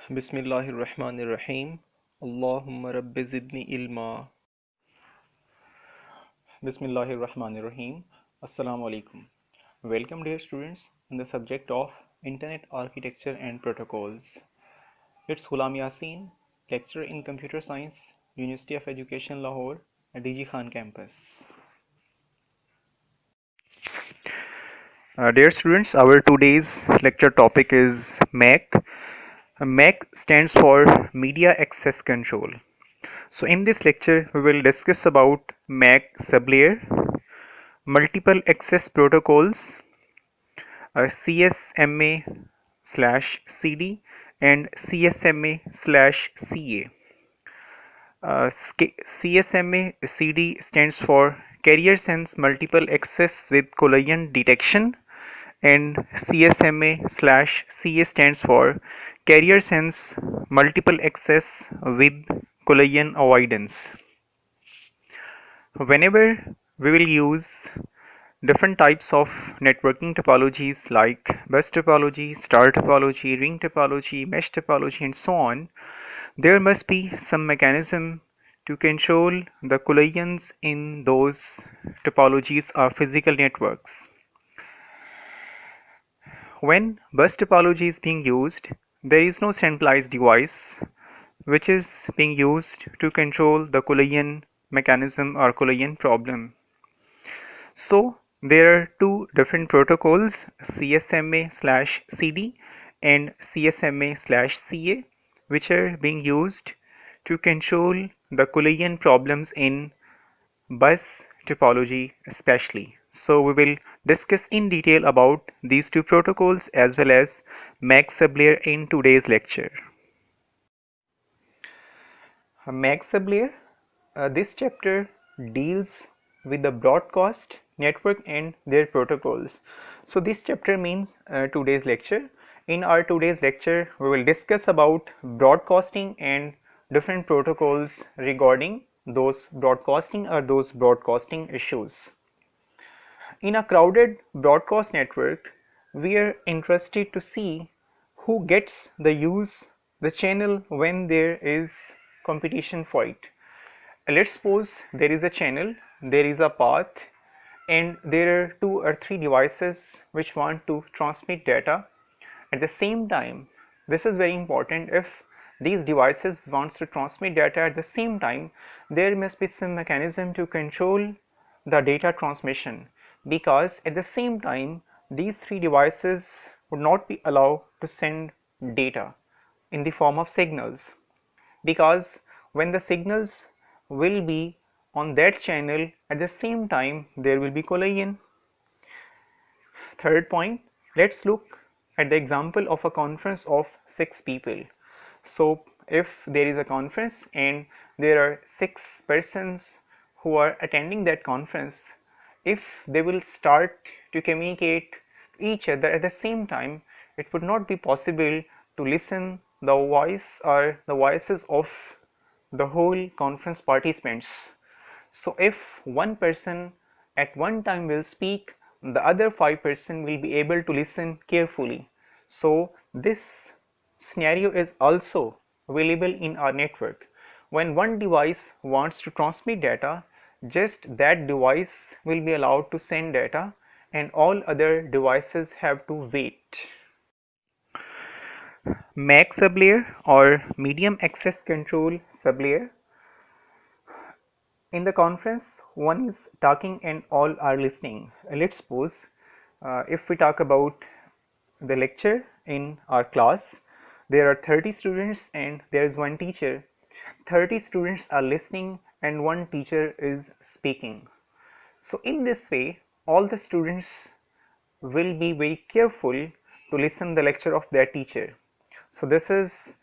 Bismillahirrahmanirrahim. Allahumma rabbi zidni ilma. Bismillahirrahmanirrahim. Assalamu alaikum. Welcome dear students in the subject of Internet Architecture and Protocols. It's Ghulam Yasin, lecturer in Computer Science, University of Education Lahore, DG Khan campus. Dear students, our today's lecture topic is MAC. MAC stands for Media Access Control. So in this lecture, we will discuss about MAC sublayer, multiple access protocols, CSMA/CD and CSMA/CA. CSMA/CD stands for Carrier Sense Multiple Access with Collision Detection, and CSMA/CA stands for Carrier Sense Multiple Access with Collision Avoidance. Whenever we will use different types of networking topologies like bus topology, star topology, ring topology, mesh topology, and so on, there must be some mechanism to control the collisions in those topologies or physical networks. When bus topology is being used, there is no centralized device which is being used to control the collision mechanism or collision problem. So there are two different protocols, CSMA/CD and CSMA/CA, which are being used to control the collision problems in bus topology especially. So we will discuss in detail about these two protocols as well as MAC sublayer in today's lecture. MAC sublayer, this chapter deals with the broadcast network and their protocols. So this chapter means today's lecture. In our today's lecture, we will discuss about broadcasting and different protocols regarding those broadcasting issues. In a crowded broadcast network, we are interested to see who gets the channel when there is competition for it. Let's suppose there is a channel, there is a path, and there are 2 or 3 devices which want to transmit data at the same time. This is very important. If these devices wants to transmit data at the same time, there must be some mechanism to control the data transmission, because at the same time these 3 devices would not be allowed to send data in the form of signals, because when the signals will be on that channel at the same time, there will be collision. Third point, let's look at the example of a conference of 6 people. So if there is a conference and there are 6 persons who are attending that conference, if they will start to communicate to each other at the same time, it would not be possible to listen the voice or the voices of the whole conference participants. So if one person at one time will speak, the other 5% will be able to listen carefully. So this scenario is also available in our network. When one device wants to transmit data, just that device will be allowed to send data and all other devices have to wait. MAC sublayer or medium access control sublayer. In the conference, one is talking and all are listening. Let's suppose if we talk about the lecture in our class, there are 30 students and there is one teacher. 30 students are listening and one teacher is speaking. So in this way, all the students will be very careful to listen the lecture of their teacher. So this is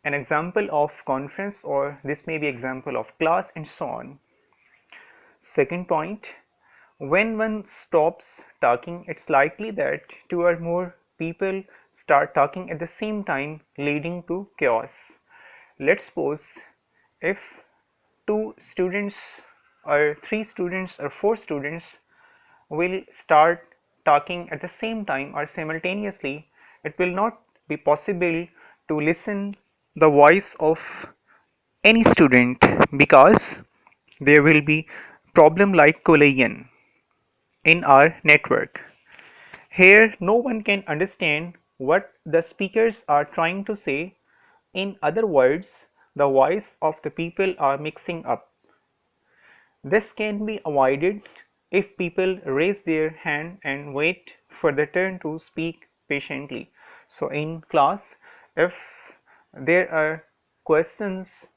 an example of conference, or this may be example of class and so on. Second point, when one stops talking, it's likely that 2 or more people start talking at the same time, leading to chaos. Let's suppose if 2 students or 3 students or 4 students will start talking at the same time or simultaneously, it will not be possible to listen the voice of any student, because there will be problem like collision in our network. Here no one can understand what the speakers are trying to say. In other words, the voice of the people are mixing up. This can be avoided if people raise their hand and wait for their turn to speak patiently. So in class, if there are questions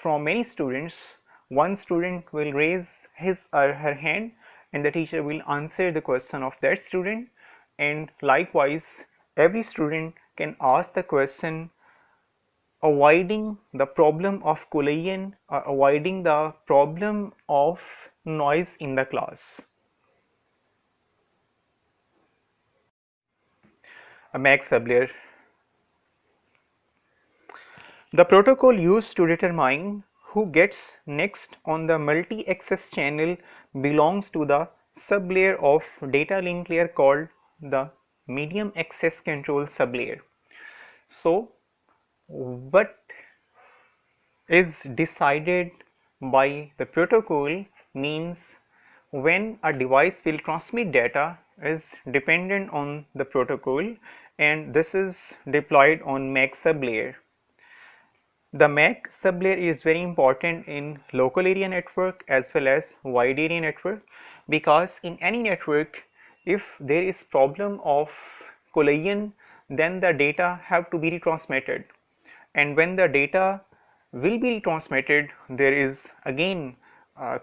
from many students, one student will raise his or her hand and the teacher will answer the question of that student, and likewise every student can ask the question, avoiding the problem of collision or avoiding the problem of noise in the class. Max Sabler. The protocol used to determine who gets next on the multi-access channel belongs to the sublayer of data link layer called the medium access control sublayer. So what is decided by the protocol means when a device will transmit data is dependent on the protocol, and this is deployed on MAC sublayer. The MAC sublayer is very important in local area network as well as wide area network, because in any network if there is problem of collision, then the data have to be retransmitted, and when the data will be retransmitted, there is again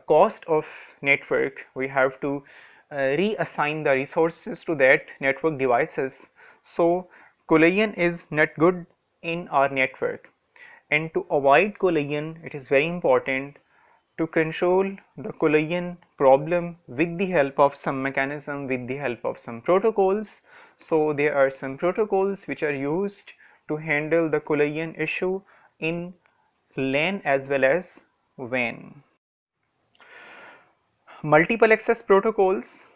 cost of network. We have to reassign the resources to that network devices. So collision is not good in our network, and to avoid collision it is very important to control the collision problem with the help of some mechanism, with the help of some protocols. So there are some protocols which are used to handle the collision issue in LAN as well as WAN. Multiple access protocols.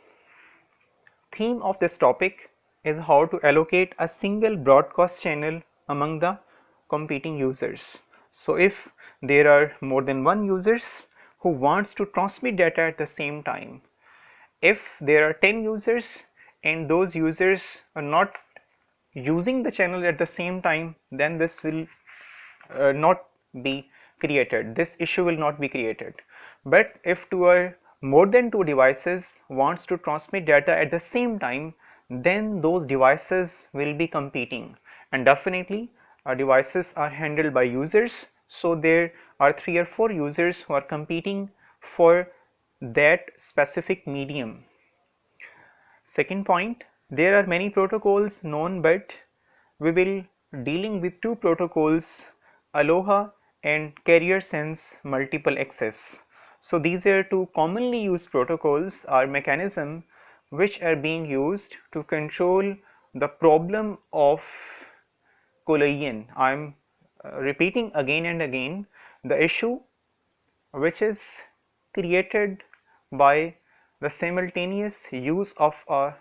Theme of this topic is how to allocate a single broadcast channel among the competing users. So if there are more than one users who wants to transmit data at the same time, if there are 10 users and those users are not using the channel at the same time, then this will not be created, this issue will not be created. But if two or more than two devices wants to transmit data at the same time, then those devices will be competing, and definitely devices are handled by users, so there are 3 or 4 users who are competing for that specific medium. Second point, there are many protocols known, but we will dealing with two protocols, Aloha and Carrier Sense Multiple Access. So these are two commonly used protocols or mechanism which are being used to control the problem of collision. I am repeating again and again, the issue which is created by the simultaneous use of a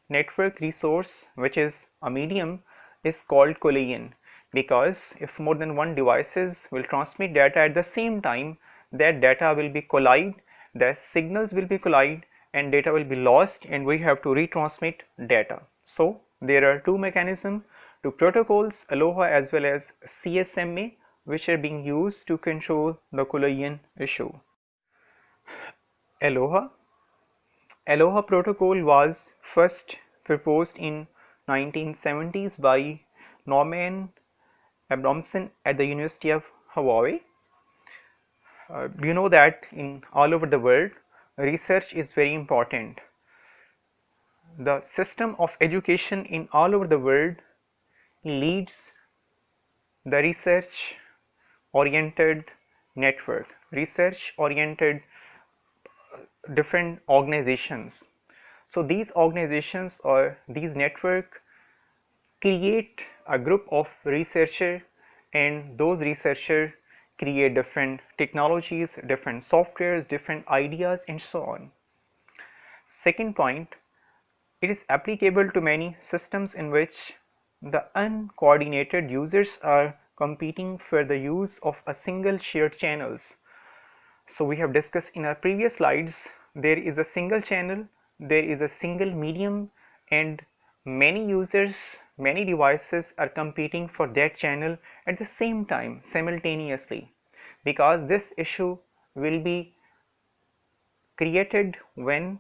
network resource which is a medium is called collision, because if more than one devices will transmit data at the same time, that data will be collide, the signals will be collide and data will be lost, and we have to retransmit data. So there are two mechanisms, two protocols, Aloha as well as CSMA, which are being used to control the collision issue. Aloha. Aloha protocol was first proposed in 1970s by Norman Abramson at the University of Hawaii. You know that in all over the world, research is very important. The system of education in all over the world leads the research oriented network, research oriented different organizations. So these organizations or these network create a group of researchers, and those researchers create different technologies, different softwares, different ideas and so on. Second point, it is applicable to many systems in which the uncoordinated users are competing for the use of a single shared channels. So we have discussed in our previous slides, there is a single channel, there is a single medium, and many users, many devices are competing for that channel at the same time simultaneously, because this issue will be created when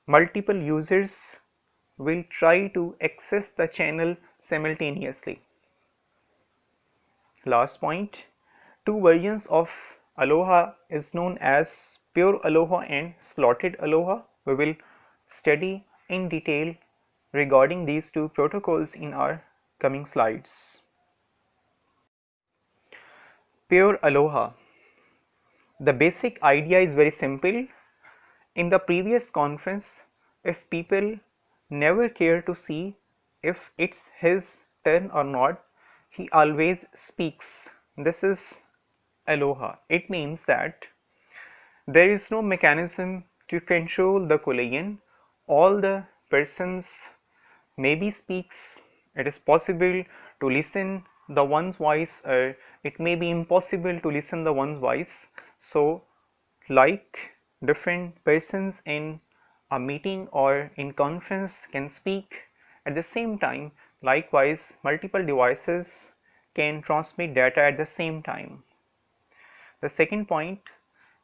multiple users will try to access the channel simultaneously. Last point, two versions of Aloha is known as pure Aloha and slotted Aloha. We will study in detail regarding these two protocols in our coming slides. Pure Aloha. The basic idea is very simple. In the previous conference, if people never care to see if it's his turn or not, he always speaks. This is Aloha. It means that there is no mechanism to control the collision. All the persons maybe speaks. It is possible to listen the one's voice, or it may be impossible to listen the one's voice. So like different persons in a meeting or in conference can speak at the same time, likewise multiple devices can transmit data at the same time. The second point,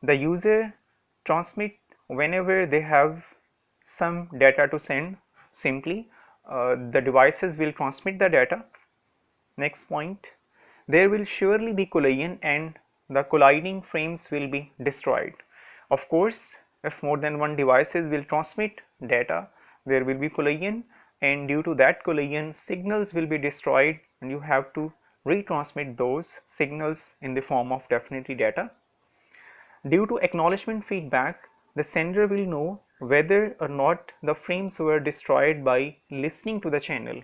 the user transmit whenever they have some data to send. Simply the devices will transmit the data. Next point, there will surely be collision and the colliding frames will be destroyed. Of course, if more than one devices will transmit data, there will be collision, and due to that collision signals will be destroyed and you have to retransmit those signals in the form of definitely data. Due to acknowledgement feedback, the sender will know whether or not the frames were destroyed by listening to the channel.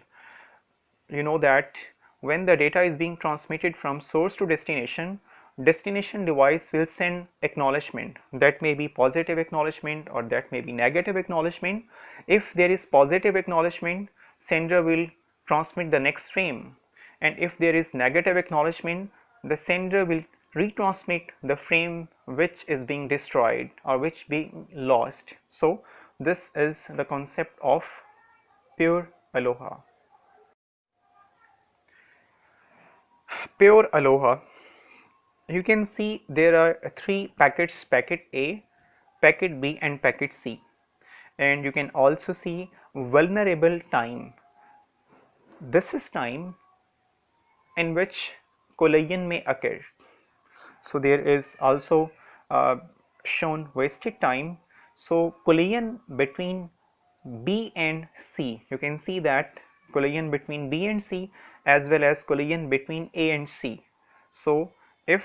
You know that when the data is being transmitted from source to destination, destination device will send acknowledgement. That may be positive acknowledgement or that may be negative acknowledgement. If there is positive acknowledgement, sender will transmit the next frame, and if there is negative acknowledgement, the sender will retransmit the frame which is being destroyed or which being lost. So this is the concept of pure Aloha. Pure Aloha, you can see there are three packets, packet A, packet B and packet C, and you can also see vulnerable time. This is time in which collision may occur. So there is also shown wasted time. So collision between B and C, you can see that collision between B and C as well as collision between A and C. So if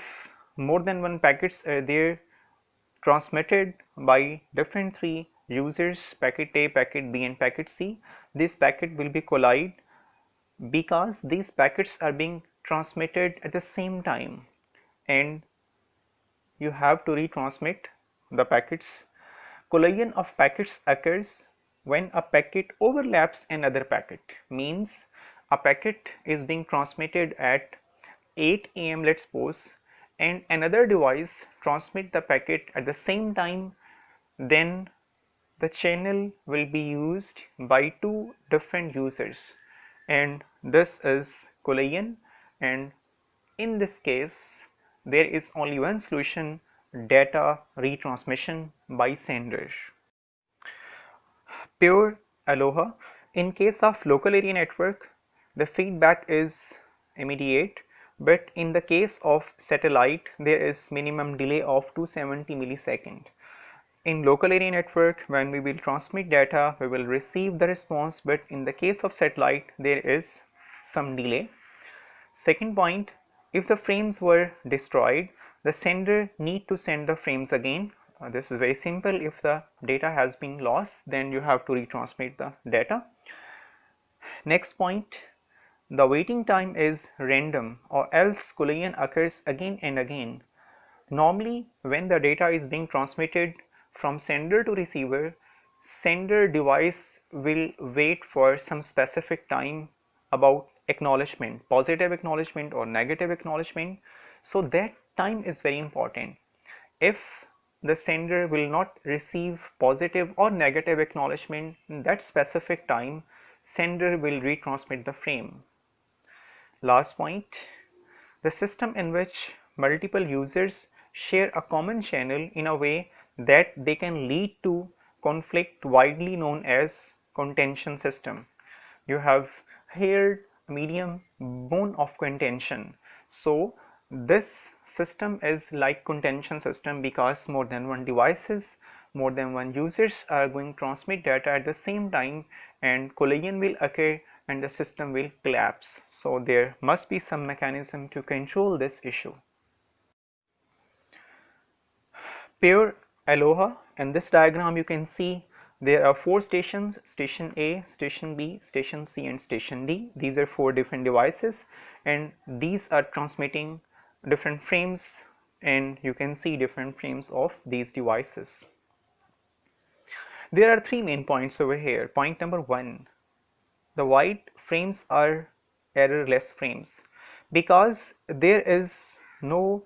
more than one packets are there transmitted by different three users, packet A, packet B and packet C, this packet will be collide because these packets are being transmitted at the same time and you have to retransmit the packets. Collision of packets occurs when a packet overlaps another packet, means a packet is being transmitted at 8 am, let's suppose, and another device transmit the packet at the same time, then the channel will be used by two different users, and this is collision, and in this case there is only one solution, data retransmission by sender. Pure Aloha. In case of local area network, the feedback is immediate, but in the case of satellite, there is minimum delay of 270 millisecond. In local area network, when we will transmit data, we will receive the response, but in the case of satellite, there is some delay. Second point, if the frames were destroyed, the sender need to send the frames again. This is very simple. If the data has been lost, then you have to retransmit the data. Next point, the waiting time is random or else collision occurs again and again. Normally, when the data is being transmitted from sender to receiver, sender device will wait for some specific time, about acknowledgement, positive acknowledgement or negative acknowledgement. So that time is very important. If the sender will not receive positive or negative acknowledgement in that specific time, sender will retransmit the frame. Last point, the system in which multiple users share a common channel in a way that they can lead to conflict widely known as contention system. You have here medium bone of contention. So this system is like contention system because more than one devices, more than one users are going to transmit data at the same time, and collision will occur and the system will collapse. So there must be some mechanism to control this issue. Pure Aloha. In this diagram you can see there are 4 stations: station A, station B, station C and station D. These are 4 different devices and these are transmitting different frames, and you can see different frames of these devices. There are 3 main points over here. Point number 1, the white frames are errorless frames because there is no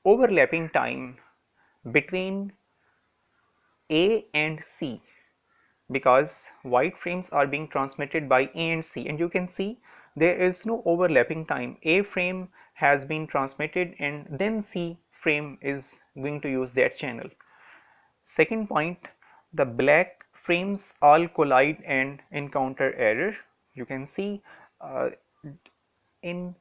overlapping time between A and C, because white frames are being transmitted by A and C, and you can see there is no overlapping time. A frame has been transmitted and then C frame is going to use that channel. Second point, the black frames all collide and encounter error. You can see in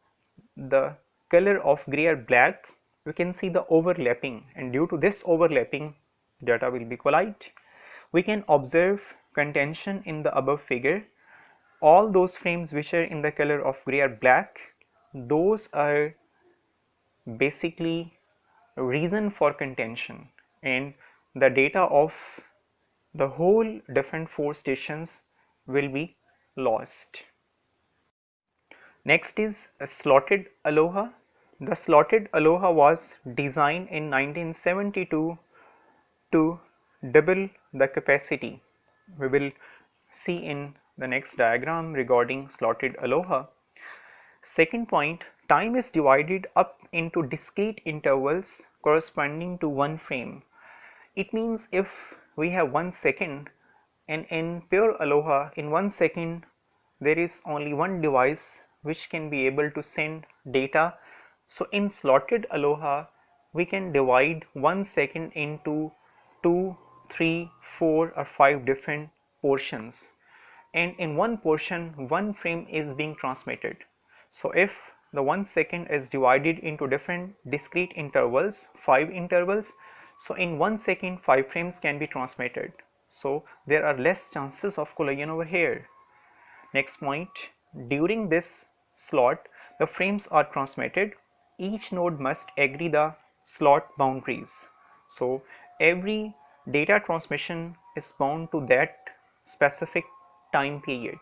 the color of gray or black, you can see the overlapping, and due to this overlapping data will be collide. We can observe contention in the above figure. All those frames which are in the color of gray or black, those are basically reason for contention, and the data of the whole different 4 stations will be lost. Next is a slotted Aloha. The slotted Aloha was designed in 1972 to double the capacity. We will see in the next diagram regarding slotted Aloha. Second point, time is divided up into discrete intervals corresponding to one frame. It means if we have 1 second, and in pure Aloha in 1 second there is only one device which can be able to send data. So in slotted Aloha we can divide 1 second into 2, 3, 4 or 5 different portions, and in one portion one frame is being transmitted. So if the 1 second is divided into different discrete intervals, 5 intervals, so in 1 second 5 frames can be transmitted. So there are less chances of collision over here. Next point, during this slot the frames are transmitted. Each node must agree the slot boundaries. So every data transmission is bound to that specific time period.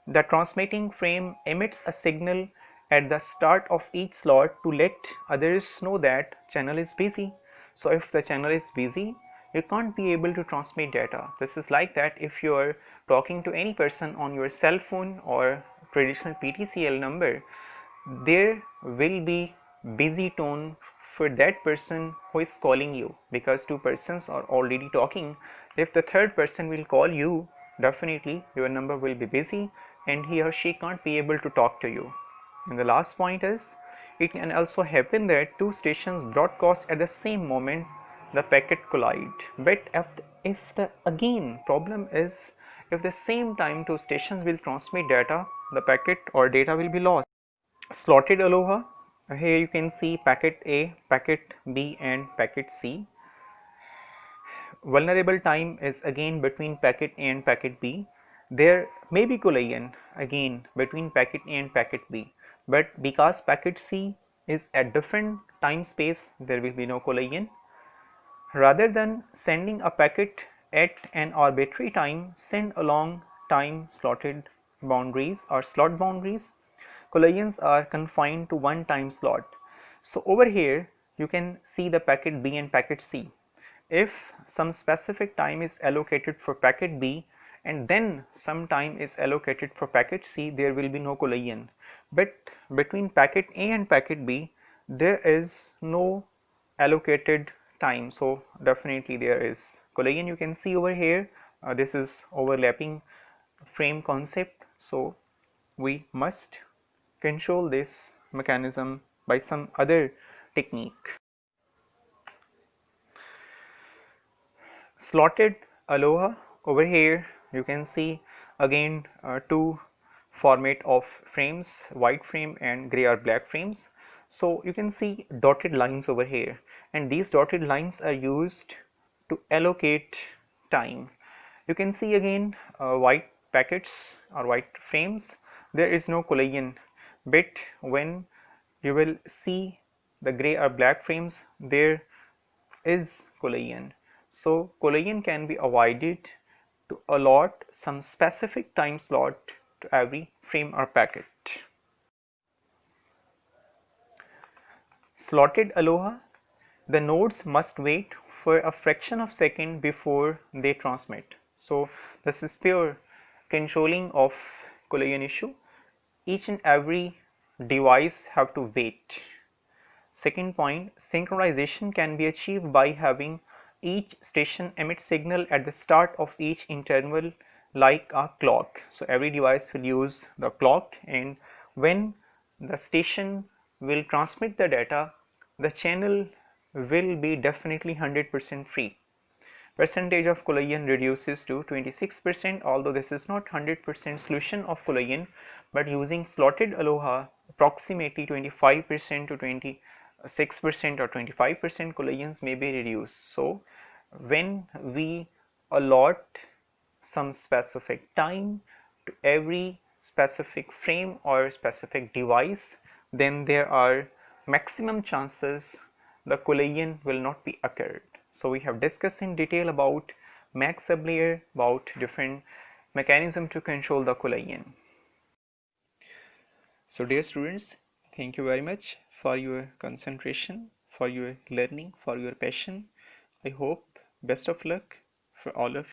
The transmitting frame emits a signal at the start of each slot to let others know that channel is busy. So if the channel is busy, you can't be able to transmit data. This is like that if you are talking to any person on your cell phone or traditional PTCL number, there will be busy tone for that person who is calling you, because 2 persons are already talking. If the third person will call you, definitely your number will be busy and he or she can't be able to talk to you. And the last point is, it can also happen that 2 stations broadcast at the same moment, the packet collide. But if the again problem is, if the same time 2 stations will transmit data, the packet or data will be lost. Slotted Aloha, here you can see packet A, packet B and packet C. Vulnerable time is again between packet A and packet B. There may be collision again between packet A and packet B, but because packet C is at different time space, there will be no collision. Rather than sending a packet at an arbitrary time, send along time slotted boundaries or slot boundaries. Collisions are confined to one time slot. So over here you can see the packet B and packet C. If some specific time is allocated for packet B and then some time is allocated for packet C, there will be no collision. But between packet A and packet B, there is no allocated time, so definitely there is collision. You can see over here, this is overlapping frame concept, so we must control this mechanism by some other technique. Slotted aloha, over here you can see again two format of frames, white frame and gray or black frames. So you can see dotted lines over here, and these dotted lines are used to allocate time. You can see again white packets or white frames, there is no collision, but when you will see the gray or black frames, there is collision. So collision can be avoided to allot some specific time slot to every frame or packet. Slotted aloha, the nodes must wait for a fraction of second before they transmit. So this is pure controlling of collision issue. Each and every device have to wait. Second point, synchronization can be achieved by having each station emit signal at the start of each interval like a clock. So every device will use the clock, and when the station will transmit the data, the channel will be definitely 100% free. Percentage of collision reduces to 26%, although this is not 100% solution of collision, but using slotted aloha approximately 25% to 26% or 25% collisions may be reduced. So when we allot some specific time to every specific frame or specific device, then there are maximum chances the collision will not be occurred. So we have discussed in detail about max sublayer, about different mechanism to control the collision. So dear students, thank you very much for your concentration, for your learning, for your passion. I hope best of luck for all of you.